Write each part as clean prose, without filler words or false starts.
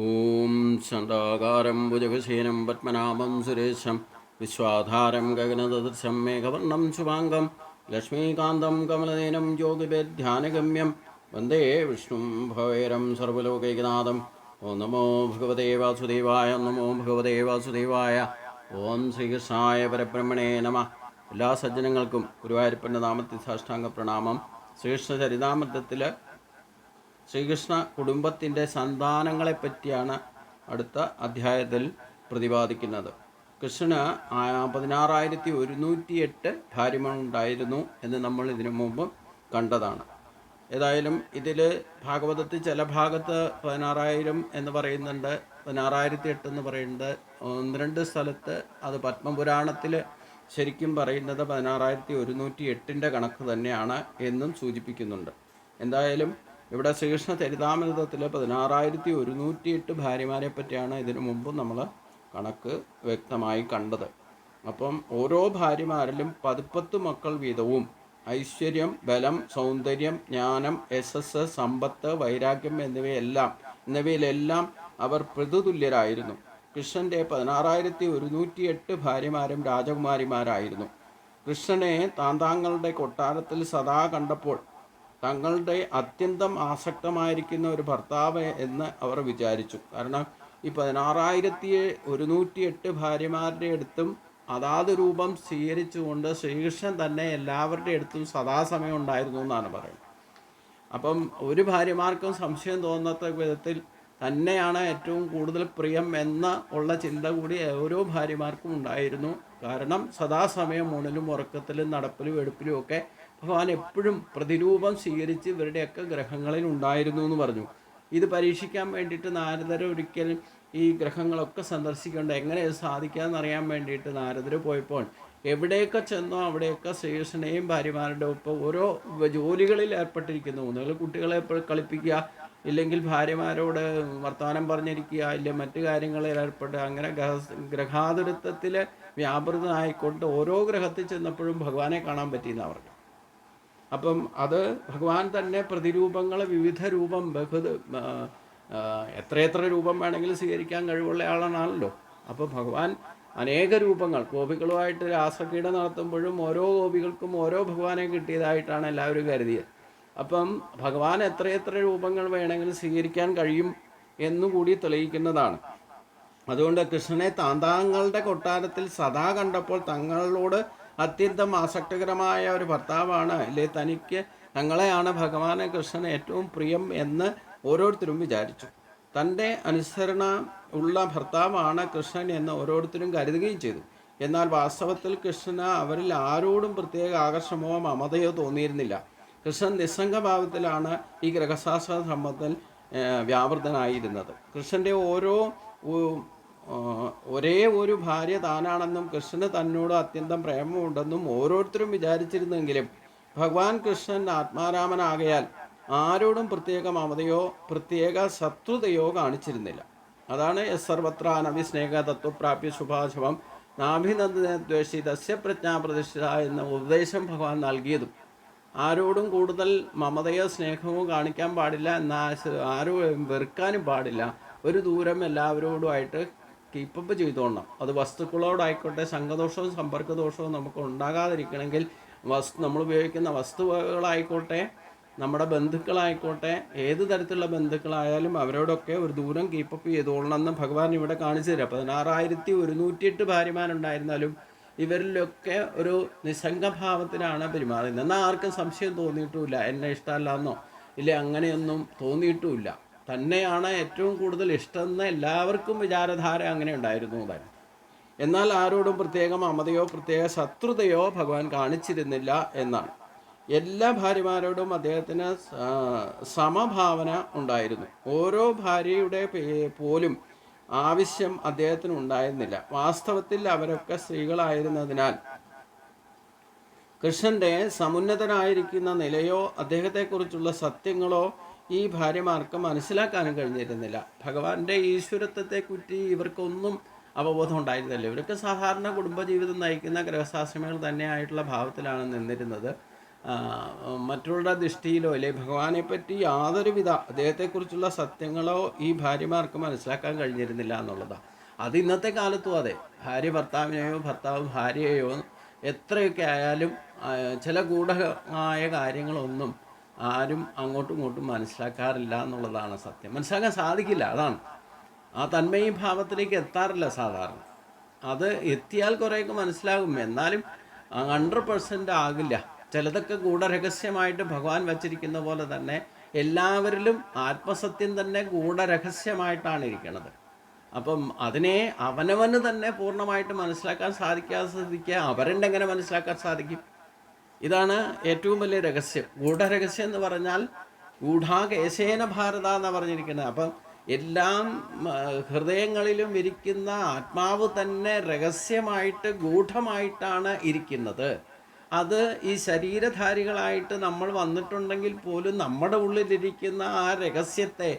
ഓം ശാന്താകാരം ഭുജഗശേനം പത്മനാഭം സുരേശം വിശ്വാധാരം ഗഗനദൃശം മേഘവർണം ശുഭാംഗം ലക്ഷ്മീകാന്തം കമലനയനം യോഗിവേദ്ധ്യാനഗമ്യം വന്ദേ വിഷ്ണും ഭവേരം സർവലോകൈകനാഥം. ഓം നമോ ഭഗവതേ വാസുദേവായ. നമോ ഭഗവതേ വാസുദേവായ. ഓം ശ്രീകൃഷ്ണായ പരബ്രഹ്മണേ നമ. എല്ലാ സജ്ജനങ്ങൾക്കും ഗുരുവായൂരപ്പൻ്റെ നാമത്തിൽ സാഷ്ടാംഗ പ്രണാമം. ശ്രീകൃഷ്ണ ചരിതാമൃതത്തിൽ ശ്രീകൃഷ്ണ കുടുംബത്തിൻ്റെ സന്താനങ്ങളെപ്പറ്റിയാണ് അടുത്ത അധ്യായത്തിൽ പ്രതിപാദിക്കുന്നത്. കൃഷ്ണന് 16,108 ഭാര്യമാരുണ്ടായിരുന്നു എന്ന് നമ്മൾ ഇതിനു മുമ്പ് കണ്ടതാണ്. ഏതായാലും ഇതിൽ ഭാഗവതത്തിൽ ചില ഭാഗത്ത് 16,000 എന്ന് പറയുന്നുണ്ട്, 16,008 എന്ന് പറയുന്നത്. ഒന്ന് രണ്ട് സ്ഥലത്ത് അത് പത്മപുരാണത്തിൽ ശരിക്കും പറയുന്നത് 16,108 കണക്ക് തന്നെയാണ് എന്നും സൂചിപ്പിക്കുന്നുണ്ട്. എന്തായാലും ഇവിടെ ശ്രീകൃഷ്ണ ചരിതാമൃതത്തിൽ 16,108 ഭാര്യമാരെ പറ്റിയാണ് ഇതിനു മുമ്പ് നമ്മൾ കണക്ക് വ്യക്തമായി കണ്ടത്. അപ്പം ഓരോ ഭാര്യമാരിലും 10 മക്കൾ വീതവും ഐശ്വര്യം, ബലം, സൗന്ദര്യം, ജ്ഞാനം, യശസ്, സമ്പത്ത്, വൈരാഗ്യം എന്നിവയിലെല്ലാം അവർ പ്രതിതുല്യരായിരുന്നു. കൃഷ്ണൻ്റെ 16,108 ഭാര്യമാരും രാജകുമാരിമാരായിരുന്നു. കൃഷ്ണനെ താന്താങ്ങളുടെ കൊട്ടാരത്തിൽ സദാ കണ്ടപ്പോൾ തങ്ങളുടെ അത്യന്തം ആസക്തമായിരിക്കുന്ന ഒരു ഭർത്താവ് എന്ന് അവർ വിചാരിച്ചു. കാരണം ഈ 16,108 ഭാര്യമാരുടെ അടുത്തും അതാത് രൂപം സ്വീകരിച്ചുകൊണ്ട് ശ്രീകൃഷ്ണൻ തന്നെ എല്ലാവരുടെ അടുത്തും സദാസമയം ഉണ്ടായിരുന്നു എന്നാണ് പറയുന്നത്. അപ്പം ഒരു ഭാര്യമാർക്കും സംശയം തോന്നാത്ത വിധത്തിൽ തന്നെയാണ് ഏറ്റവും കൂടുതൽ പ്രിയം എന്ന ഉള്ള ചിന്ത കൂടി ഓരോ ഭാര്യമാർക്കും ഉണ്ടായിരുന്നു. കാരണം സദാസമയം ഊണിലും ഉറക്കത്തിലും നടപ്പിലും എടുപ്പിലും ഒക്കെ ഭഗവാൻ എപ്പോഴും പ്രതിരൂപം സ്വീകരിച്ച് ഇവരുടെയൊക്കെ ഗ്രഹങ്ങളിൽ ഉണ്ടായിരുന്നു എന്ന് പറഞ്ഞു. ഇത് പരീക്ഷിക്കാൻ വേണ്ടിയിട്ട് നാരദർ ഒരിക്കലും ഈ ഗ്രഹങ്ങളൊക്കെ സന്ദർശിക്കേണ്ട എങ്ങനെ ഇത് സാധിക്കാമെന്നറിയാൻ വേണ്ടിയിട്ട് നാരദർ പോയപ്പോൾ എവിടെയൊക്കെ ചെന്നോ അവിടെയൊക്കെ ശ്രീകൃഷ്ണനെയും ഭാര്യമാരുടെ ഒപ്പം ഓരോ ജോലികളിൽ ഏർപ്പെട്ടിരിക്കുന്നു. ഒന്നുകിൽ കുട്ടികളെ കളിപ്പിക്കുക, ഇല്ലെങ്കിൽ ഭാര്യമാരോട് വർത്തമാനം പറഞ്ഞിരിക്കുക, ഇല്ലെങ്കിൽ മറ്റു കാര്യങ്ങളിൽ ഏർപ്പെടുക. അങ്ങനെ ഗ്രഹാതുരത്വത്തിൽ വ്യാപൃതനായിക്കൊണ്ട് ഓരോ ഗ്രഹത്തിൽ ചെന്നപ്പോഴും ഭഗവാനെ കാണാൻ പറ്റിയെന്ന് അവർക്ക്. അപ്പം അത് ഭഗവാൻ തന്നെ പ്രതിരൂപങ്ങൾ വിവിധ രൂപം എത്രയെത്ര രൂപം വേണമെങ്കിലും സ്വീകരിക്കാൻ കഴിവുള്ള ആളാണല്ലോ. അപ്പോൾ ഭഗവാൻ അനേക രൂപങ്ങൾ ഗോപികളുമായിട്ട് രാസക്രീഡ നടത്തുമ്പോഴും ഓരോ ഗോപികൾക്കും ഓരോ ഭഗവാനെ കിട്ടിയതായിട്ടാണ് എല്ലാവരും കരുതിയത്. അപ്പം ഭഗവാൻ എത്രയെത്ര രൂപങ്ങൾ വേണമെങ്കിലും സ്വീകരിക്കാൻ കഴിയും എന്നുകൂടി തെളിയിക്കുന്നതാണ്. അതുകൊണ്ട് കൃഷ്ണനെ താന്താങ്ങളുടെ കൊട്ടാരത്തിൽ സദാ കണ്ടപ്പോൾ തങ്ങളോട് അത്യന്തം ആസക്തകരമായ ഒരു ഭർത്താവാണ്, അല്ലെ തങ്ങളെയാണ് ഭഗവാന് കൃഷ്ണൻ ഏറ്റവും പ്രിയം എന്ന് ഓരോരുത്തരും വിചാരിച്ചു. തൻ്റെ അനുസരണ ഉള്ള ഭർത്താവാണ് കൃഷ്ണൻ എന്ന് ഓരോരുത്തരും കരുതുകയും ചെയ്തു. എന്നാൽ വാസ്തവത്തിൽ കൃഷ്ണന് അവരിൽ ആരോടും പ്രത്യേക ആകർഷമോ മമതയോ തോന്നിയിരുന്നില്ല. കൃഷ്ണൻ നിസ്സംഗഭാവത്തിലാണ് ഈ ഗ്രഹശാസ്ത്ര സംബന്ധത്തിൽ വ്യാപൃതനായിരുന്നത്. കൃഷ്ണൻ്റെ ഒരേ ഒരു ഭാര്യ താനാണെന്നും കൃഷ്ണന് തന്നോട് അത്യന്തം പ്രേമമുണ്ടെന്നും ഓരോരുത്തരും വിചാരിച്ചിരുന്നെങ്കിലും ഭഗവാൻ കൃഷ്ണൻ ആത്മാരാമനാകയാൽ ആരോടും പ്രത്യേക മമതയോ പ്രത്യേക ശത്രുതയോ കാണിച്ചിരുന്നില്ല. അതാണ് സർവത്ര നവിസ്നേഹ തത്വപ്രാപ്യ ശുഭാശുഭം നാഭിനന്ദദ്വേഷി തസ്യ പ്രജ്ഞാപ്രതിഷ്ഠിത എന്ന ഉപദേശം ഭഗവാൻ നൽകിയതും. ആരോടും കൂടുതൽ മമതയോ സ്നേഹമോ കാണിക്കാൻ പാടില്ല, എന്നാൽ ആരും വെറുക്കാനും പാടില്ല. ഒരു ദൂരം എല്ലാവരോടുമായിട്ട് കീപ്പപ്പ് ചെയ്തോളണം. അത് വസ്തുക്കളോടായിക്കോട്ടെ, സംഘദോഷവും സമ്പർക്കദോഷവും നമുക്ക് ഉണ്ടാകാതിരിക്കണമെങ്കിൽ നമ്മൾ ഉപയോഗിക്കുന്ന വസ്തുവകളായിക്കോട്ടെ, നമ്മുടെ ബന്ധുക്കളായിക്കോട്ടെ, ഏത് തരത്തിലുള്ള ബന്ധുക്കളായാലും അവരോടൊക്കെ ഒരു ദൂരം കീപ്പപ്പ് ചെയ്തോളണം എന്ന് ഭഗവാൻ ഇവിടെ കാണിച്ചു തരാം. 16,108 ഭാര്യമാരുണ്ടായിരുന്നാലും ഇവരിലൊക്കെ ഒരു നിസ്സംഗഭാവത്തിലാണ് പെരുമാറുന്നത്. എന്നാൽ ആർക്കും സംശയം തോന്നിയിട്ടുമില്ല, എന്നെ ഇഷ്ടമല്ലെന്നോ ഇല്ല അങ്ങനെയൊന്നും തോന്നിയിട്ടുമില്ല. തന്നെയാണ് ഏറ്റവും കൂടുതൽ ഇഷ്ടമെന്ന് എല്ലാവർക്കും വിചാരധാര അങ്ങനെ ഉണ്ടായിരുന്നു താൻ. എന്നാൽ ആരോടും പ്രത്യേക മമതയോ പ്രത്യേക ശത്രുതയോ ഭഗവാൻ കാണിച്ചിരുന്നില്ല എന്നാണ്. എല്ലാ ഭാര്യമാരോടും അദ്ദേഹത്തിന് സമഭാവന ഉണ്ടായിരുന്നു. ഓരോ ഭാര്യയുടെ പോലും ആവശ്യം അദ്ദേഹത്തിന് ഉണ്ടായിരുന്നില്ല. വാസ്തവത്തിൽ അവരൊക്കെ സ്ത്രീകളായിരുന്നതിനാൽ കൃഷ്ണൻ്റെ സമുന്നതനായിരിക്കുന്ന നിലയോ അദ്ദേഹത്തെക്കുറിച്ചുള്ള സത്യങ്ങളോ ഈ ഭാര്യമാർക്ക് മനസ്സിലാക്കാനും കഴിഞ്ഞിരുന്നില്ല. ഭഗവാന്റെ ഈശ്വരത്വത്തെക്കുറിച്ച് ഇവർക്കൊന്നും അവബോധം ഉണ്ടായിരുന്നില്ല. ഇവരൊക്കെ സാധാരണ കുടുംബജീവിതം നയിക്കുന്ന ഗൃഹസ്ഥാശ്രമികൾ തന്നെയായിട്ടുള്ള ഭാവത്തിലാണ് നിന്നിരുന്നത്. മറ്റുള്ള ദൃഷ്ടിയിലോ അല്ലെ ഭഗവാനെ പറ്റി യാതൊരുവിധ അദ്ദേഹത്തെക്കുറിച്ചുള്ള സത്യങ്ങളോ ഈ ഭാര്യമാർക്ക് മനസ്സിലാക്കാൻ കഴിഞ്ഞിരുന്നില്ല എന്നുള്ളതാണ്. അത് ഇന്നത്തെ കാലത്തും അതെ. ഭാര്യ ഭർത്താവിനെയോ ഭർത്താവ് ഭാര്യയെയോ എത്രയൊക്കെ ആയാലും ചില ഗൂഢമായ കാര്യങ്ങളൊന്നും ആരും അങ്ങോട്ടും ഇങ്ങോട്ടും മനസ്സിലാക്കാറില്ല എന്നുള്ളതാണ് സത്യം. മനസ്സിലാക്കാൻ സാധിക്കില്ല, അതാണ്. ആ തന്മയി ഭാവത്തിലേക്ക് എത്താറില്ല സാധാരണ. അത് എത്തിയാൽ കുറേയൊക്കെ മനസ്സിലാകും, എന്നാലും 100% ആകില്ല. ചിലതൊക്കെ ഗൂഢരഹസ്യമായിട്ട് ഭഗവാൻ വച്ചിരിക്കുന്ന പോലെ തന്നെ എല്ലാവരിലും ആത്മസത്യം തന്നെ ഗൂഢരഹസ്യമായിട്ടാണ് ഇരിക്കുന്നത്. അപ്പം അതിനെ അവനവന് തന്നെ പൂർണ്ണമായിട്ട് മനസ്സിലാക്കാൻ സാധിക്കാതെ അവരെങ്ങനെ മനസ്സിലാക്കാൻ സാധിക്കും? ഇതാണ് ഏറ്റവും വലിയ രഹസ്യം. ഗൂഢരഹസ്യം എന്ന് പറഞ്ഞാൽ ഗൂഢാകേശേന ഭാരത എന്നാണ് പറഞ്ഞിരിക്കുന്നത്. അപ്പം എല്ലാം ഹൃദയങ്ങളിലും ഇരിക്കുന്ന ആത്മാവ് തന്നെ രഹസ്യമായിട്ട് ഗൂഢമായിട്ടാണ് ഇരിക്കുന്നത്. അത് ഈ ശരീരധാരികളായിട്ട് നമ്മൾ വന്നിട്ടുണ്ടെങ്കിൽ പോലും നമ്മുടെ ഉള്ളിലിരിക്കുന്ന ആ രഹസ്യത്തെ,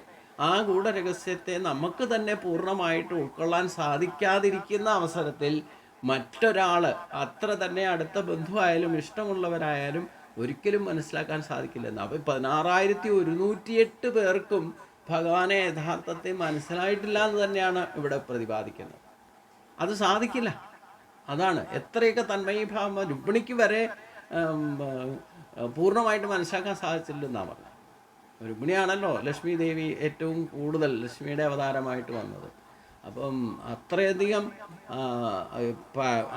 ആ ഗൂഢരഹസ്യത്തെ നമുക്ക് തന്നെ പൂർണ്ണമായിട്ട് ഉൾക്കൊള്ളാൻ സാധിക്കാതിരിക്കുന്ന അവസരത്തിൽ മറ്റൊരാൾ, അത്ര തന്നെ അടുത്ത ബന്ധുവായാലും ഇഷ്ടമുള്ളവരായാലും ഒരിക്കലും മനസ്സിലാക്കാൻ സാധിക്കില്ലെന്ന്. അപ്പോൾ 16,108 പേർക്കും ഭഗവാനെ യഥാർത്ഥത്തെ മനസ്സിലായിട്ടില്ല എന്ന് തന്നെയാണ് ഇവിടെ പ്രതിപാദിക്കുന്നത്. അത് സാധിക്കില്ല, അതാണ്. എത്രയൊക്കെ തന്മയീഭാവം രുക്മിണിക്ക് വരെ പൂർണ്ണമായിട്ട് മനസ്സിലാക്കാൻ സാധിച്ചില്ലെന്നാണ് പറഞ്ഞത്. രുക്മിണിയാണല്ലോ ലക്ഷ്മി ദേവി ഏറ്റവും കൂടുതൽ ലക്ഷ്മിയുടെ അവതാരമായിട്ട് വന്നത്. അപ്പം അത്രയധികം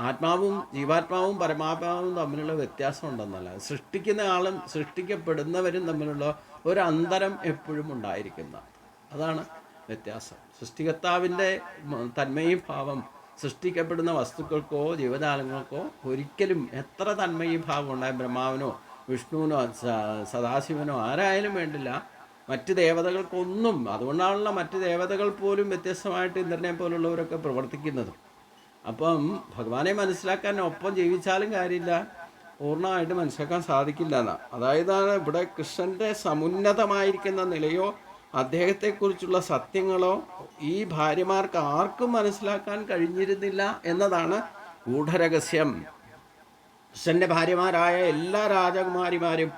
ആത്മാവും ജീവാത്മാവും പരമാത്മാവും തമ്മിലുള്ള വ്യത്യാസം ഉണ്ടെന്നല്ല, സൃഷ്ടിക്കുന്ന ആളും സൃഷ്ടിക്കപ്പെടുന്നവരും തമ്മിലുള്ള ഒരു അന്തരം എപ്പോഴും ഉണ്ടായിരിക്കുന്ന, അതാണ് വ്യത്യാസം. സൃഷ്ടികർത്താവിൻ്റെ തന്മയി ഭാവം സൃഷ്ടിക്കപ്പെടുന്ന വസ്തുക്കൾക്കോ ജീവജാലങ്ങൾക്കോ ഒരിക്കലും എത്ര തന്മയി ഭാവം ഉണ്ടായ ബ്രഹ്മാവിനോ വിഷ്ണുവിനോ സദാശിവനോ ആരായാലും വേണ്ടില്ല, മറ്റ് ദേവതകൾക്കൊന്നും. അതുകൊണ്ടാണല്ലോ മറ്റ് ദേവതകൾ പോലും വ്യത്യസ്തമായിട്ട് ഇന്ദ്രനെ പോലുള്ളവരൊക്കെ പ്രവർത്തിക്കുന്നത്. അപ്പം ഭഗവാനെ മനസ്സിലാക്കാൻ ഒപ്പം ജീവിച്ചാലും കാര്യമില്ല, പൂർണ്ണമായിട്ട് മനസ്സിലാക്കാൻ സാധിക്കില്ല എന്നാണ്. അതായത് ഇവിടെ കൃഷ്ണൻ്റെ സമുന്നതമായിരിക്കുന്ന നിലയോ അദ്ദേഹത്തെക്കുറിച്ചുള്ള സത്യങ്ങളോ ഈ ഭാര്യമാർക്ക് ആർക്കും മനസ്സിലാക്കാൻ കഴിഞ്ഞിരുന്നില്ല എന്നതാണ് ഗൂഢരഹസ്യം. കൃഷ്ണൻ്റെ ഭാര്യമാരായ എല്ലാ രാജകുമാരിമാരും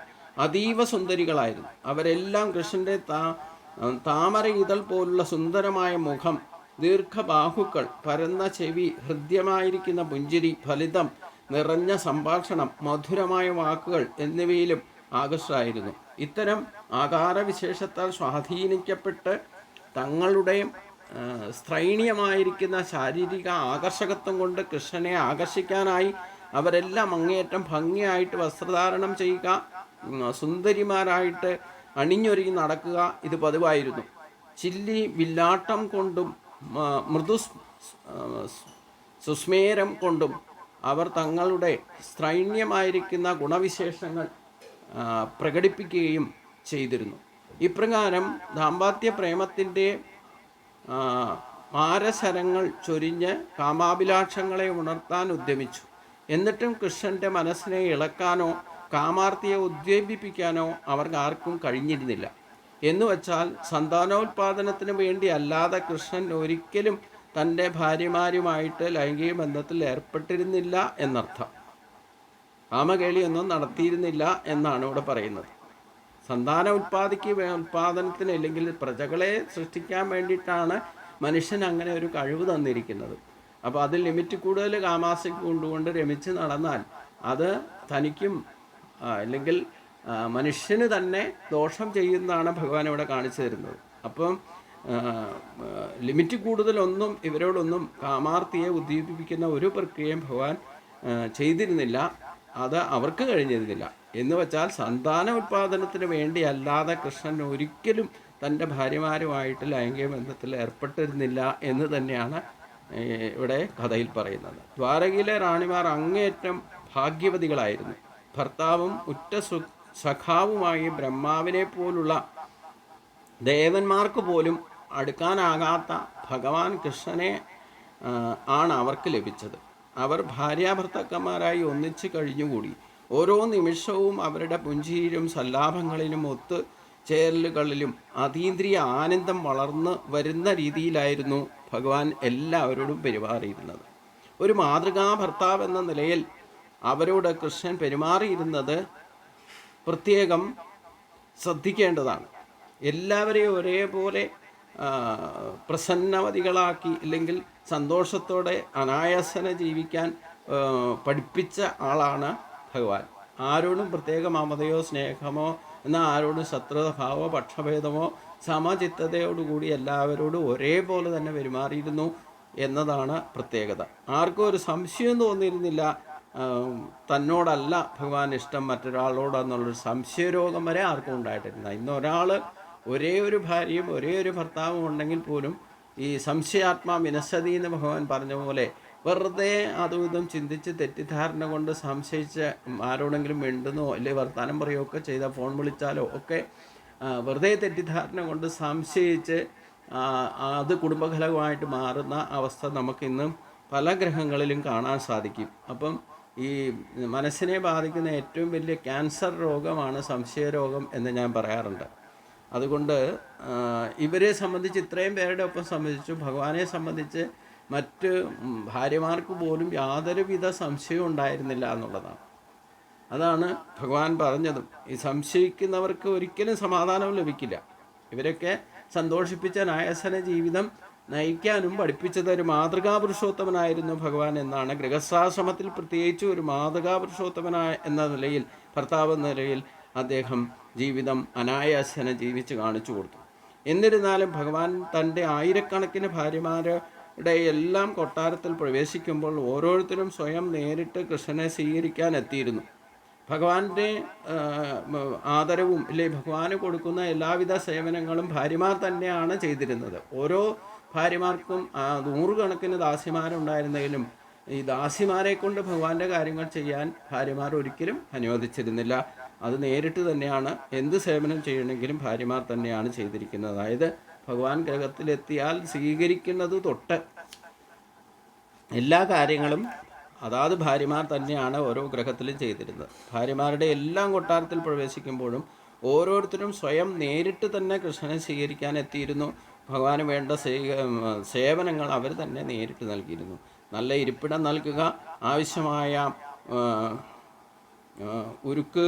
അതീവ സുന്ദരികളായിരുന്നു. അവരെല്ലാം കൃഷ്ണൻ്റെ താമര ഇതൾ പോലുള്ള സുന്ദരമായ മുഖം, ദീർഘബാഹുക്കൾ, പരന്ന ചെവി, ഹൃദ്യമായിരിക്കുന്ന പുഞ്ചിരി, ഫലിതം നിറഞ്ഞ സംഭാഷണം, മധുരമായ വാക്കുകൾ എന്നിവയിലും ആകർഷകരായിരുന്നു. ഇത്തരം ആകാരവിശേഷത്താൽ സ്വാധീനിക്കപ്പെട്ട് തങ്ങളുടെ സ്ത്രൈണീയമായിരിക്കുന്ന ശാരീരിക ആകർഷകത്വം കൊണ്ട് കൃഷ്ണനെ ആകർഷിക്കാനായി അവരെല്ലാം അങ്ങേയറ്റം ഭംഗിയായിട്ട് വസ്ത്രധാരണം ചെയ്യുക, സുന്ദരിമാരായിട്ട് അണിഞ്ഞൊരുങ്ങി നടക്കുക ഇത് പതിവായിരുന്നു. ചില്ലി വില്ലാട്ടം കൊണ്ടും മൃദു സുസ്മേരം കൊണ്ടും അവർ തങ്ങളുടെ സ്ത്രൈണ്യമായിരിക്കുന്ന ഗുണവിശേഷങ്ങൾ പ്രകടിപ്പിക്കുകയും ചെയ്തിരുന്നു. ഇപ്രകാരം ദാമ്പത്യ പ്രേമത്തിൻ്റെ മാരശരങ്ങൾ ചൊരിഞ്ഞ് കാമാഭിലാഷങ്ങളെ ഉണർത്താൻ ഉദ്യമിച്ചു. എന്നിട്ടും കൃഷ്ണൻ്റെ മനസ്സിനെ ഇളക്കാനോ കാമാർത്തിയെ ഉദ്വേപിപ്പിക്കാനോ അവർക്ക് ആർക്കും കഴിഞ്ഞിരുന്നില്ല. എന്നുവച്ചാൽ സന്താനോത്പാദനത്തിന് വേണ്ടി അല്ലാതെ കൃഷ്ണൻ ഒരിക്കലും തൻ്റെ ഭാര്യമാരുമായിട്ട് ലൈംഗിക ബന്ധത്തിൽ ഏർപ്പെട്ടിരുന്നില്ല എന്നർത്ഥം. കാമകേളിയൊന്നും നടത്തിയിരുന്നില്ല എന്നാണ് ഇവിടെ പറയുന്നത്. ഉത്പാദനത്തിന് അല്ലെങ്കിൽ പ്രജകളെ സൃഷ്ടിക്കാൻ വേണ്ടിയിട്ടാണ് മനുഷ്യൻ അങ്ങനെ ഒരു കഴിവ് തന്നിരിക്കുന്നത്. അപ്പോൾ അതിൽ ലിമിറ്റ് കൂടുതൽ കാമാസക്തി കൊണ്ടുകൊണ്ട് രമിച്ച് നടന്നാൽ അത് തനിക്കും അല്ലെങ്കിൽ മനുഷ്യന് തന്നെ ദോഷം ചെയ്യുന്നതാണ് ഭഗവാൻ ഇവിടെ കാണിച്ചു തരുന്നത്. അപ്പം ലിമിറ്റ് കൂടുതലൊന്നും ഇവരോടൊന്നും കാമാർത്തിയെ ഉദ്ദീപിപ്പിക്കുന്ന ഒരു പ്രക്രിയയും ഭഗവാൻ ചെയ്തിരുന്നില്ല, അത് അവർക്ക് കഴിഞ്ഞിരുന്നില്ല. എന്ന് വെച്ചാൽ സന്താന ഉത്പാദനത്തിന് വേണ്ടി അല്ലാതെ കൃഷ്ണൻ ഒരിക്കലും തൻ്റെ ഭാര്യമാരുമായിട്ട് ലൈംഗിക ബന്ധത്തിൽ ഏർപ്പെട്ടിരുന്നില്ല എന്ന് തന്നെയാണ് ഇവിടെ കഥയിൽ പറയുന്നത്. ദ്വാരകയിലെ റാണിമാർ അങ്ങേയറ്റം ഭാഗ്യവതികളായിരുന്നു. ഭർത്താവും ഉറ്റ സഖാവുമായി ബ്രഹ്മാവിനെ പോലുള്ള ദേവന്മാർക്ക് പോലും അടുക്കാനാകാത്ത ഭഗവാൻ കൃഷ്ണനെ ആണ് അവർക്ക് ലഭിച്ചത്. അവർ ഭാര്യാഭർത്താക്കന്മാരായി ഒന്നിച്ച് കഴിഞ്ഞുകൂടി. ഓരോ നിമിഷവും അവരുടെ പുഞ്ചിരിയിലും സല്ലാപങ്ങളിലും ഒത്തു ചേരലുകളിലും അതീന്ദ്രിയ ആനന്ദം വളർന്ന് വരുന്ന രീതിയിലായിരുന്നു ഭഗവാൻ എല്ലാവരോടും പെരുമാറിയിരുന്നത്. ഒരു മാതൃകാ ഭർത്താവ് എന്ന നിലയിൽ അവരോട് കൃഷ്ണൻ പെരുമാറിയിരുന്നത് പ്രത്യേകം ശ്രദ്ധിക്കേണ്ടതാണ്. എല്ലാവരെയും ഒരേപോലെ പ്രസന്നവതികളാക്കി അല്ലെങ്കിൽ സന്തോഷത്തോടെ അനായാസന ജീവിക്കാൻ പഠിപ്പിച്ച ആളാണ് ഭഗവാൻ. ആരോടും പ്രത്യേക മമതയോ സ്നേഹമോ എന്നാൽ ആരോടും ശത്രുതാഭാവമോ പക്ഷഭേദമോ സമചിത്തതയോടുകൂടി എല്ലാവരോടും ഒരേപോലെ തന്നെ പെരുമാറിയിരുന്നു എന്നതാണ് പ്രത്യേകത. ആർക്കും ഒരു സംശയം തോന്നിയിരുന്നില്ല തന്നോടല്ല ഭഗവാൻ ഇഷ്ടം മറ്റൊരാളോടെന്നുള്ളൊരു സംശയരോഗം വരെ ആർക്കും ഉണ്ടായിട്ടില്ല. ഇന്ന് ഒരാൾ ഒരേ ഒരു ഭാര്യയും ഒരേ ഒരു ഭർത്താവും ഉണ്ടെങ്കിൽ പോലും ഈ സംശയാത്മാ വിനശതി എന്ന് ഭഗവാൻ പറഞ്ഞ പോലെ വെറുതെ അതും ഇതും ചിന്തിച്ച് തെറ്റിദ്ധാരണ കൊണ്ട് സംശയിച്ച് ആരോടെങ്കിലും മിണ്ടുന്നോ അല്ലെങ്കിൽ വർത്തമാനം പറയുകയോ ഒക്കെ ചെയ്താൽ, ഫോൺ വിളിച്ചാലോ ഒക്കെ വെറുതെ തെറ്റിദ്ധാരണ കൊണ്ട് സംശയിച്ച് അത് കുടുംബകലഹമായിട്ട് മാറുന്ന അവസ്ഥ നമുക്കിന്ന് പല ഗ്രഹങ്ങളിലും കാണാൻ സാധിക്കും. അപ്പം ഈ മനസ്സിനെ ബാധിക്കുന്ന ഏറ്റവും വലിയ ക്യാൻസർ രോഗമാണ് സംശയരോഗം എന്ന് ഞാൻ പറയാറുണ്ട്. അതുകൊണ്ട് ഇവരെ സംബന്ധിച്ച്, ഇത്രയും പേരുടെ ഒപ്പം സംബന്ധിച്ചു, ഭഗവാനെ സംബന്ധിച്ച് മറ്റ് ഭാര്യമാർക്ക് പോലും യാതൊരുവിധ സംശയവും ഉണ്ടായിരുന്നില്ല എന്നുള്ളതാണ്. അതാണ് ഭഗവാൻ പറഞ്ഞതും. ഈ സംശയിക്കുന്നവർക്ക് ഒരിക്കലും സമാധാനവും ലഭിക്കില്ല. ഇവരൊക്കെ സന്തോഷിപ്പിച്ച നായസന ജീവിതം നയിക്കാനും പഠിപ്പിച്ചത് ഒരു മാതൃകാ പുരുഷോത്തമനായിരുന്നു ഭഗവാൻ എന്നാണ്. ഗൃഹസ്ഥാശ്രമത്തിൽ പ്രത്യേകിച്ച് ഒരു മാതൃകാ പുരുഷോത്തമനായ എന്ന നിലയിൽ, ഭർത്താവ് എന്ന നിലയിൽ അദ്ദേഹം ജീവിതം അനായാസന ജീവിച്ച് കാണിച്ചു കൊടുത്തു. എന്നിരുന്നാലും ഭഗവാൻ തൻ്റെ ആയിരക്കണക്കിന് ഭാര്യമാരുടെ എല്ലാം കൊട്ടാരത്തിൽ പ്രവേശിക്കുമ്പോൾ ഓരോരുത്തരും സ്വയം നേരിട്ട് കൃഷ്ണനെ സ്വീകരിക്കാൻ എത്തിയിരുന്നു. ഭഗവാന്റെ ആദരവും ഇല്ലേ ഭഗവാന് കൊടുക്കുന്ന എല്ലാവിധ സേവനങ്ങളും ഭാര്യമാർ തന്നെയാണ് ചെയ്തിരുന്നത്. ഓരോ ഭാര്യമാർക്കും നൂറുകണക്കിന് ദാസിമാരുണ്ടായിരുന്നെങ്കിലും ഈ ദാസിമാരെ കൊണ്ട് ഭഗവാന്റെ കാര്യങ്ങൾ ചെയ്യാൻ ഭാര്യമാർ ഒരിക്കലും അനുവദിച്ചിരുന്നില്ല. അത് നേരിട്ട് തന്നെയാണ് എന്ത് സേവനം ചെയ്യണമെങ്കിലും ഭാര്യമാർ തന്നെയാണ് ചെയ്തിരിക്കുന്നത്. അതായത് ഭഗവാൻ ഗ്രഹത്തിലെത്തിയാൽ സ്വീകരിക്കുന്നത് തൊട്ട് എല്ലാ കാര്യങ്ങളും അതാത് ഭാര്യമാർ തന്നെയാണ് ഓരോ ഗ്രഹത്തിലും ചെയ്തിരുന്നത്. ഭാര്യമാരുടെ എല്ലാം കൊട്ടാരത്തിൽ പ്രവേശിക്കുമ്പോഴും ഓരോരുത്തരും സ്വയം നേരിട്ട് തന്നെ കൃഷ്ണനെ സ്വീകരിക്കാൻ എത്തിയിരുന്നു. ഭഗവാന് വേണ്ട സേവനങ്ങൾ അവർ തന്നെ നേരിട്ട് നൽകിയിരുന്നു. നല്ല ഇരിപ്പിടം നൽകുക, ആവശ്യമായ ഉരുക്ക്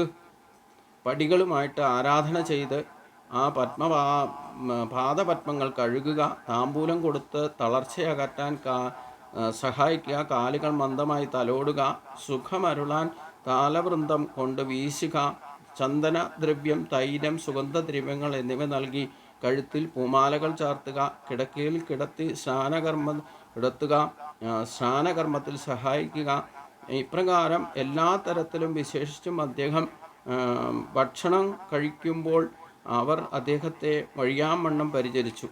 പടികളുമായിട്ട് ആരാധന ചെയ്ത് ആ പാദപത്മങ്ങൾ കഴുകുക, താമ്പൂലം കൊടുത്ത് തളർച്ചയകറ്റാൻ സഹായിക്കുക, കാലുകൾ മന്ദമായി തലോടുക, സുഖമരുളാൻ താലവൃന്ദം കൊണ്ട് വീശുക, ചന്ദനദ്രവ്യം, തൈലം, സുഗന്ധദ്രവ്യങ്ങൾ എന്നിവ നൽകി കഴുത്തിൽ പൂമാലകൾ ചാർത്തുക, കിടക്കയിൽ കിടത്തി സ്നാനകർമ്മത്തിൽ സഹായിക്കുക. ഇപ്രകാരം എല്ലാ തരത്തിലും വിശേഷിച്ചും അദ്ദേഹം ഭക്ഷണം കഴിക്കുമ്പോൾ അവർ അദ്ദേഹത്തെ വഴിയാമണ്ണം പരിചരിച്ചു.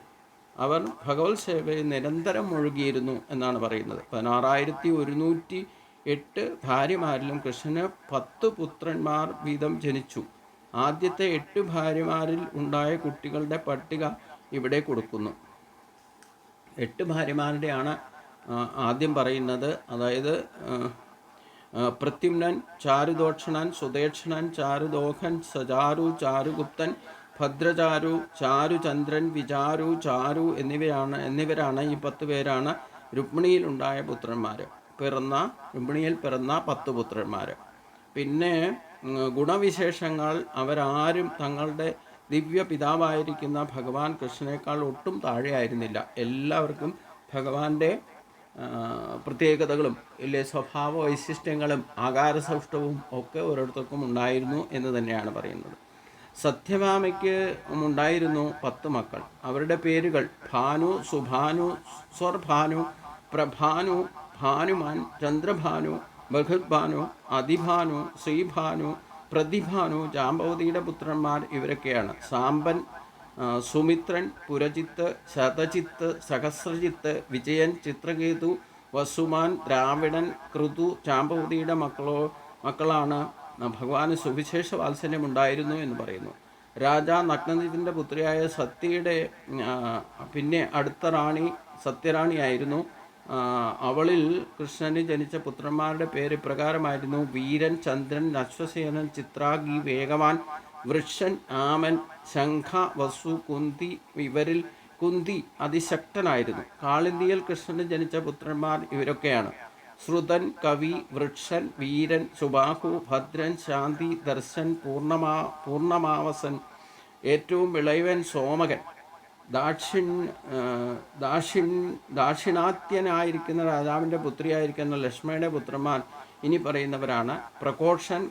അവർ ഭഗവത് സേവയിൽ നിരന്തരം മുഴുകിയിരുന്നു എന്നാണ് പറയുന്നത്. 16,108 ഭാര്യമാരിലും കൃഷ്ണന് 10 പുത്രന്മാർ വീതം ജനിച്ചു. ആദ്യത്തെ 8 ഭാര്യമാരിൽ ഉണ്ടായ കുട്ടികളുടെ പട്ടിക ഇവിടെ കൊടുക്കുന്നു. 8 ഭാര്യമാരുടെയാണ് ആദ്യം പറയുന്നത്. അതായത് പ്രത്യുമ്നൻ, ചാരുദോക്ഷണൻ, സുദേക്ഷണൻ, ചാരുദോഹൻ, സചാരു, ചാരുഗുപ്തൻ, ഭദ്രചാരു, ചാരുചന്ദ്രൻ, വിചാരു, ചാരു എന്നിവരാണ് ഈ 10 പേരാണ് രുക്മിണിയിൽ ഉണ്ടായ പുത്രന്മാർ. രുക്മിണിയിൽ പിറന്ന 10 പുത്രന്മാർ. പിന്നെ ഗുണവിശേഷങ്ങൾ അവരാരും തങ്ങളുടെ ദിവ്യ പിതാവായിരിക്കുന്ന ഭഗവാൻ കൃഷ്ണനേക്കാൾ ഒട്ടും താഴെയായിരുന്നില്ല. എല്ലാവർക്കും ഭഗവാന്റെ പ്രത്യേകതകളും ഇല്ലേ സ്വഭാവ വൈശിഷ്ട്യങ്ങളും ആകാരസൗഷ്ഠവും ഒക്കെ ഓരോരുത്തർക്കും ഉണ്ടായിരുന്നു എന്ന് തന്നെയാണ് പറയുന്നത്. സത്യഭാമയ്ക്ക് ഉണ്ടായിരുന്നു 10 മക്കൾ. അവരുടെ പേരുകൾ ഭാനു, സുഭാനു, സ്വർഭാനു, പ്രഭാനു, ഭാനുമാൻ, ചന്ദ്രഭാനു, ബഹുഭാനു, അതിഭാനു, ശ്രീഭാനു, പ്രതിഭാനു. ജാമ്പവതിയുടെ പുത്രന്മാർ ഇവരൊക്കെയാണ്: സാമ്പൻ, സുമിത്രൻ, പുരജിത്ത്, ശതജിത്ത്, സഹസ്രജിത്ത്, വിജയൻ, ചിത്രകേതു, വസുമാൻ, ദ്രാവിഡൻ, കൃതു. ജാമ്പവതിയുടെ മക്കളാണ് ഭഗവാന് സുവിശേഷ വാത്സല്യമുണ്ടായിരുന്നു എന്ന് പറയുന്നു. രാജാ നഗ്നജിത്തിൻ്റെ പുത്രിയായ സത്യയുടെ പിന്നെ അടുത്ത റാണി സത്യറാണിയായിരുന്നു. അവളിൽ കൃഷ്ണന് ജനിച്ച പുത്രന്മാരുടെ പേര് ഇപ്രകാരമായിരുന്നു: വീരൻ, ചന്ദ്രൻ, അശ്വസേനൻ, ചിത്രാഗി, വേഗവാൻ, വൃക്ഷൻ, ആമൻ, ശംഖ, വസു, കുന്തി. ഇവരിൽ കുന്തി അതിശക്തനായിരുന്നു. കാളിന്തിയിൽ കൃഷ്ണന് ജനിച്ച പുത്രന്മാർ ഇവരൊക്കെയാണ്: ശ്രുതൻ, കവി, വൃക്ഷൻ, വീരൻ, സുബാഹു, ഭദ്രൻ, ശാന്തി, ദർശൻ, പൂർണ്ണമാവസൻ, ഏറ്റവും ഇളയവൻ സോമകൻ, ദാക്ഷിൺ ദാക്ഷിൺ ദാക്ഷിണാത്യനായിരിക്കുന്ന രാജാവിൻ്റെ പുത്രിയായിരിക്കുന്ന ലക്ഷ്മയുടെ പുത്രന്മാർ ഇനി പറയുന്നവരാണ്: പ്രകോഷൻ,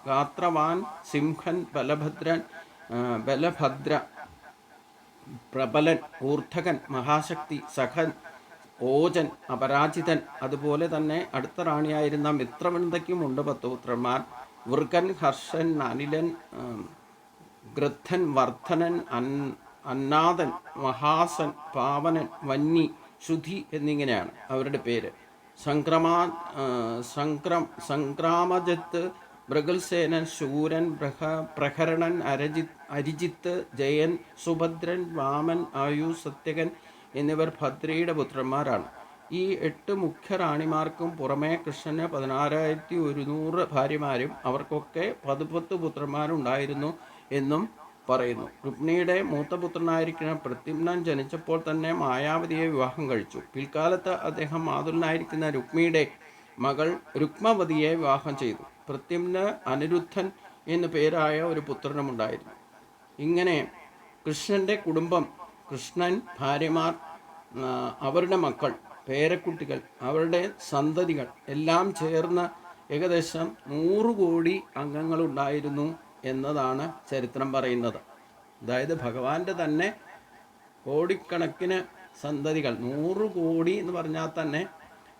ഗാത്രവാൻ, സിംഹൻ, ബലഭദ്ര, പ്രബലൻ, ഊർധകൻ, മഹാശക്തി, സഖൻ, ഓജൻ, അപരാജിതൻ. അതുപോലെ തന്നെ അടുത്ത റാണിയായിരുന്ന മിത്രവൃന്ദയ്ക്കുമുണ്ട് 10 പുത്രന്മാർ: വൃകൻ, ഹർഷൻ, അനിലൻ, ഗൃദ്ധൻ, വർദ്ധനൻ, അന്നാദൻ, മഹാസൻ, പാവനൻ, വന്നി, ശുധി എന്നിങ്ങനെയാണ് അവരുടെ പേര്. സംക്രാമജത്ത്, മൃഗൽസേനൻ, ശൂരൻ, പ്രഹരണൻ, അരിജിത്ത്, ജയൻ, സുഭദ്രൻ, വാമൻ, ആയു, സത്യകൻ എന്നിവർ ഭദ്രയുടെ പുത്രന്മാരാണ്. ഈ 8 മുഖ്യ റാണിമാർക്കും പുറമേ കൃഷ്ണന് 16,100 ഭാര്യമാരും അവർക്കൊക്കെ 10 പുത്രന്മാരുണ്ടായിരുന്നു എന്നും പറയുന്നു. രുക്മിണിയുടെ മൂത്ത പുത്രനായിരിക്കുന്ന പ്രദ്യുമ്നൻ ജനിച്ചപ്പോൾ തന്നെ മായാവതിയെ വിവാഹം കഴിച്ചു. പിൽക്കാലത്ത് അദ്ദേഹം മാതുലനായിരിക്കുന്ന രുക്മിണിയുടെ മകൾ രുക്മവതിയെ വിവാഹം ചെയ്തു. പ്രദ്യുമ്ന് അനിരുദ്ധൻ എന്നു പേരായ ഒരു പുത്രനുമുണ്ടായിരുന്നു. ഇങ്ങനെ കൃഷ്ണൻ്റെ കുടുംബം, കൃഷ്ണൻ, ഭാര്യമാർ, അവരുടെ മക്കൾ, പേരക്കുട്ടികൾ, അവരുടെ സന്തതികൾ എല്ലാം ചേർന്ന് ഏകദേശം 100 കോടി അംഗങ്ങളുണ്ടായിരുന്നു എന്നതാണ് ചരിത്രം പറയുന്നത്. അതായത് ഭഗവാന്റെ തന്നെ കോടിക്കണക്കിന് സന്തതികൾ. 100 കോടി എന്ന് പറഞ്ഞാൽ തന്നെ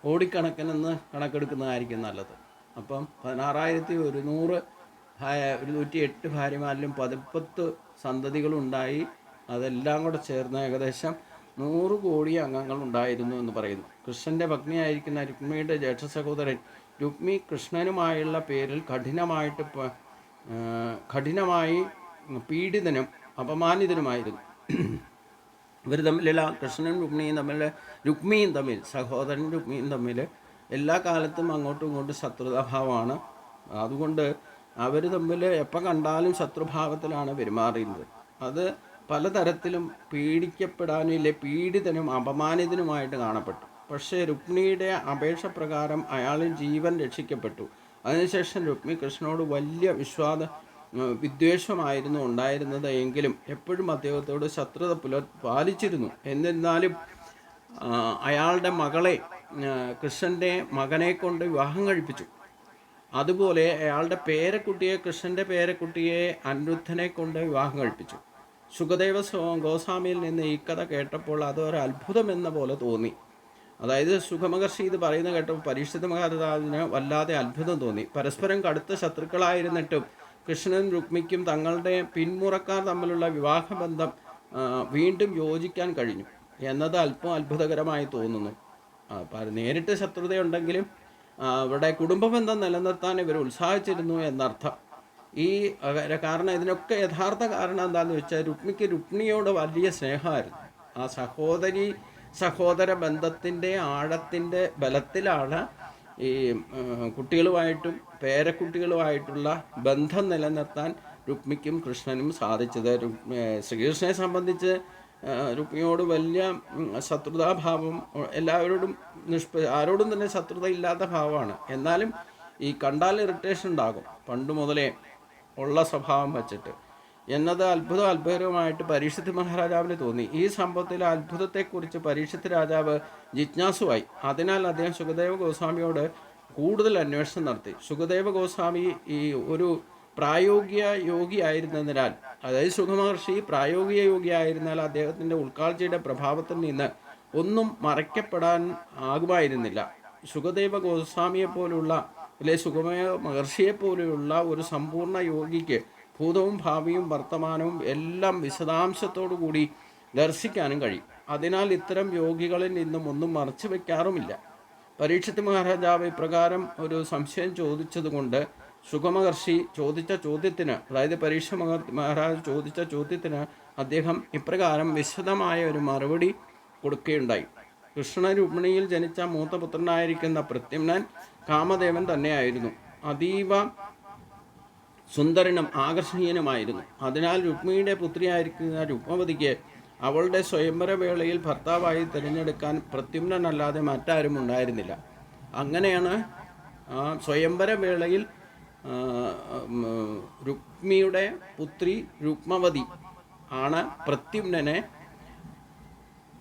കോടിക്കണക്കിനെന്ന് കണക്കെടുക്കുന്നതായിരിക്കും നല്ലത്. അപ്പം 16,100 108 ഭാര്യമാരിലും 10 സന്തതികളുണ്ടായി. അതെല്ലാം കൂടെ ചേർന്ന് ഏകദേശം 100 കോടി അംഗങ്ങളുണ്ടായിരുന്നു എന്ന് പറയുന്നു. കൃഷ്ണൻ്റെ പത്നിയായിരിക്കുന്ന രുക്മിണിയുടെ ജ്യേഷ്ഠ സഹോദരൻ രുക്മി കൃഷ്ണനുമായുള്ള പേരിൽ കഠിനമായി പീഡിതനും അപമാനിതനുമായിരുന്നു. ഇവർ തമ്മിലുള്ള കൃഷ്ണനും രുക്മിയും തമ്മിൽ സഹോദരൻ രുക്മിയും തമ്മിൽ എല്ലാ കാലത്തും അങ്ങോട്ടും ഇങ്ങോട്ടും ശത്രുതാഭാവമാണ്. അതുകൊണ്ട് അവർ തമ്മിൽ എപ്പോൾ കണ്ടാലും ശത്രുഭാവത്തിലാണ് പെരുമാറുന്നത്. അത് പലതരത്തിലും പീഡിക്കപ്പെടാനില്ലേ പീഡിതനും അപമാനിതനുമായിട്ട് കാണപ്പെട്ടു. പക്ഷേ രുക്മിണിയുടെ അപേക്ഷ പ്രകാരം അയാളിൽ ജീവൻ രക്ഷിക്കപ്പെട്ടു. അതിനുശേഷം രുക്മി കൃഷ്ണനോട് വലിയ വിദ്വേഷമായിരുന്നു ഉണ്ടായിരുന്നത് എങ്കിലും എപ്പോഴും അദ്ദേഹത്തോട് ശത്രുത പാലിച്ചിരുന്നു. എന്നിരുന്നാലും അയാളുടെ മകളെ, കൃഷ്ണൻ്റെ മകനെ കൊണ്ട് വിവാഹം കഴിപ്പിച്ചു. അതുപോലെ അയാളുടെ പേരക്കുട്ടിയെ, കൃഷ്ണൻ്റെ പേരക്കുട്ടിയെ അനിരുദ്ധനെ കൊണ്ട് വിവാഹം കഴിപ്പിച്ചു. സുഖദേവ ഗോസ്വാമിയിൽ നിന്ന് ഈ കഥ കേട്ടപ്പോൾ അതൊരു അത്ഭുതമെന്ന പോലെ തോന്നി. അതായത് സുഖമഹർഷി ഇത് പറയുന്നത് കേട്ടപ്പോൾ പരീക്ഷിത മഹാരാജാവിന് വല്ലാതെ അത്ഭുതം തോന്നി. പരസ്പരം കടുത്ത ശത്രുക്കളായിരുന്നിട്ടും കൃഷ്ണനും രുക്മിക്കും തങ്ങളുടെ പിന്മുറക്കാർ തമ്മിലുള്ള വിവാഹബന്ധം വീണ്ടും യോജിക്കാൻ കഴിഞ്ഞു എന്നത് അല്പം അത്ഭുതകരമായി തോന്നുന്നു. നേരിട്ട് ശത്രുതയുണ്ടെങ്കിലും ഇവിടെ കുടുംബബന്ധം നിലനിർത്താൻ ഇവർ ഉത്സാഹിച്ചിരുന്നു എന്നർത്ഥം. കാരണം ഇതിനൊക്കെ യഥാർത്ഥ കാരണം എന്താണെന്ന് വെച്ചാൽ രുക്മിണിയോട് വലിയ സ്നേഹമായിരുന്നു. ആ സഹോദര ബന്ധത്തിൻ്റെ ആഴത്തിൻ്റെ ബലത്തിലാണ് ഈ കുട്ടികളുമായിട്ടും പേരക്കുട്ടികളുമായിട്ടുള്ള ബന്ധം നിലനിർത്താൻ രുക്മിക്കും കൃഷ്ണനും സാധിച്ചത്. ശ്രീകൃഷ്ണനെ സംബന്ധിച്ച് രുക്മിണിയോട് വലിയ ശത്രുതാഭാവം, എല്ലാവരോടും ആരോടും തന്നെ ശത്രുത ഇല്ലാത്ത ഭാവമാണ്. എന്നാലും ഈ കണ്ടാൽ ഇറിറ്റേഷൻ ഉണ്ടാകും പണ്ട് മുതലേ ഉള്ള സ്വഭാവം വച്ചിട്ട് എന്നത് അത്ഭുതകരമായിട്ട് പരീക്ഷിത് മഹാരാജാവിന് തോന്നി. ഈ സംഭവത്തിലെ അത്ഭുതത്തെക്കുറിച്ച് പരീക്ഷിത് രാജാവ് ജിജ്ഞാസുവായി. അതിനാൽ അദ്ദേഹം സുഖദേവ ഗോസ്വാമിയോട് കൂടുതൽ അന്വേഷണം നടത്തി. സുഖദേവ ഗോസ്വാമി ഈ ഒരു പ്രായോഗിക യോഗിയായിരുന്നതിനാൽ, അതായത് സുഖമഹർഷി പ്രായോഗിക യോഗിയായിരുന്നാൽ അദ്ദേഹത്തിൻ്റെ ഉൾക്കാഴ്ചയുടെ പ്രഭാവത്തിൽ നിന്ന് ഒന്നും മറയ്ക്കപ്പെടാൻ ആകുമായിരുന്നില്ല. സുഖദേവ ഗോസ്വാമിയെപ്പോലുള്ള സുഖമയ മഹർഷിയെപ്പോലെയുള്ള ഒരു സമ്പൂർണ്ണ യോഗിക്ക് ഭൂതവും ഭാവിയും വർത്തമാനവും എല്ലാം വിശദാംശത്തോടു കൂടി ദർശിക്കാനും കഴിയും. അതിനാൽ ഇത്തരം യോഗികളിൽ നിന്നും ഒന്നും മറച്ചു വയ്ക്കാറുമില്ല. പരീക്ഷിത് മഹാരാജാവ് ഇപ്രകാരം ഒരു സംശയം ചോദിച്ചതുകൊണ്ട് സുഖമഹർഷി ചോദിച്ച ചോദ്യത്തിന്, അതായത് പരീക്ഷ മഹാരാജ് ചോദിച്ച ചോദ്യത്തിന് അദ്ദേഹം ഇപ്രകാരം വിശദമായ ഒരു മറുപടി കൊടുക്കുകയുണ്ടായി. കൃഷ്ണ രുക്മിണിയിൽ ജനിച്ച മൂത്ത പുത്രനായിരിക്കുന്ന പ്രദ്യുമ്നൻ കാമദേവൻ തന്നെയായിരുന്നു. അതീവ സുന്ദരനും ആകർഷണീയനുമായിരുന്നു. അതിനാൽ രുക്മിണിയുടെ പുത്രിയായിരിക്കുന്ന രുക്മവതിക്ക് അവളുടെ സ്വയംവര വേളയിൽ ഭർത്താവായി തിരഞ്ഞെടുക്കാൻ പ്രദ്യുമ്നനല്ലാതെ മറ്റാരും ഉണ്ടായിരുന്നില്ല. അങ്ങനെയാണ് സ്വയംവര വേളയിൽ രുക്മിയുടെ പുത്രി രുക്മവതി ആണ് പ്രത്യുമ്നനെ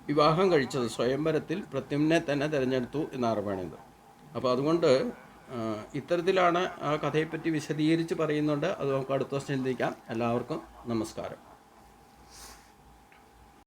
വിവാഹം കഴിച്ചത്. സ്വയംവരത്തിൽ പ്രത്യുമ്നെ തന്നെ തിരഞ്ഞെടുത്തു എന്നാണ് പറയുന്നത്. അപ്പോൾ അതുകൊണ്ട് ഇത്തരത്തിലാണ് ആ കഥയെപ്പറ്റി വിശദീകരിച്ച് പറയുന്നുണ്ട്. അത് നമുക്ക് അടുത്ത ദിവസം ചിന്തിക്കാം. എല്ലാവർക്കും നമസ്കാരം.